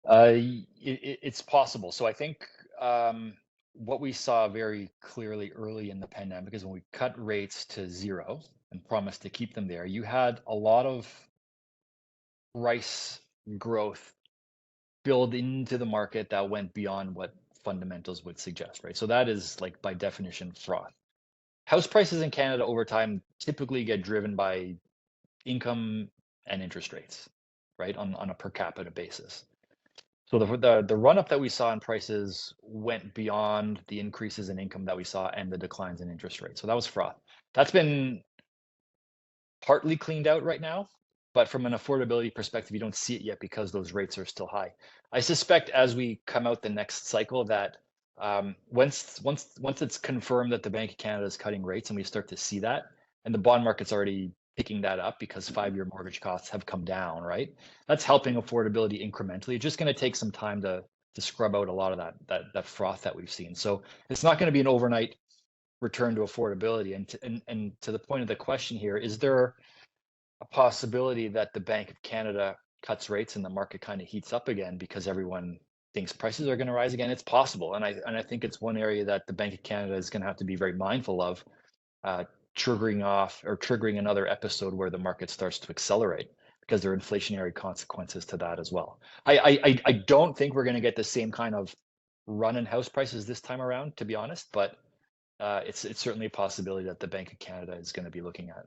It's possible. So I think what we saw very clearly early in the pandemic is when we cut rates to zero and promised to keep them there, you had a lot of price growth build into the market that went beyond what fundamentals would suggest, right? So that is like by definition froth. House prices in Canada over time typically get driven by income and interest rates, right? On a per capita basis. So the run up that we saw in prices went beyond the increases in income that we saw and the declines in interest rates. So that was froth. That's been partly cleaned out right now, but from an affordability perspective, you don't see it yet because those rates are still high. I suspect as we come out the next cycle that once it's confirmed that the Bank of Canada is cutting rates and we start to see that, and the bond market's already picking that up because 5-year mortgage costs have come down, right? That's helping affordability incrementally. It's just going to take some time to scrub out a lot of that froth that we've seen. So it's not going to be an overnight return to affordability. And to the point of the question here, is there a possibility that the Bank of Canada cuts rates and the market kind of heats up again because everyone thinks prices are going to rise again? It's possible, and I think it's one area that the Bank of Canada is going to have to be very mindful of, uh, triggering another episode where the market starts to accelerate because there are inflationary consequences to that as well. I don't think we're going to get the same kind of run in house prices this time around, to be honest, but it's certainly a possibility that the Bank of Canada is going to be looking at.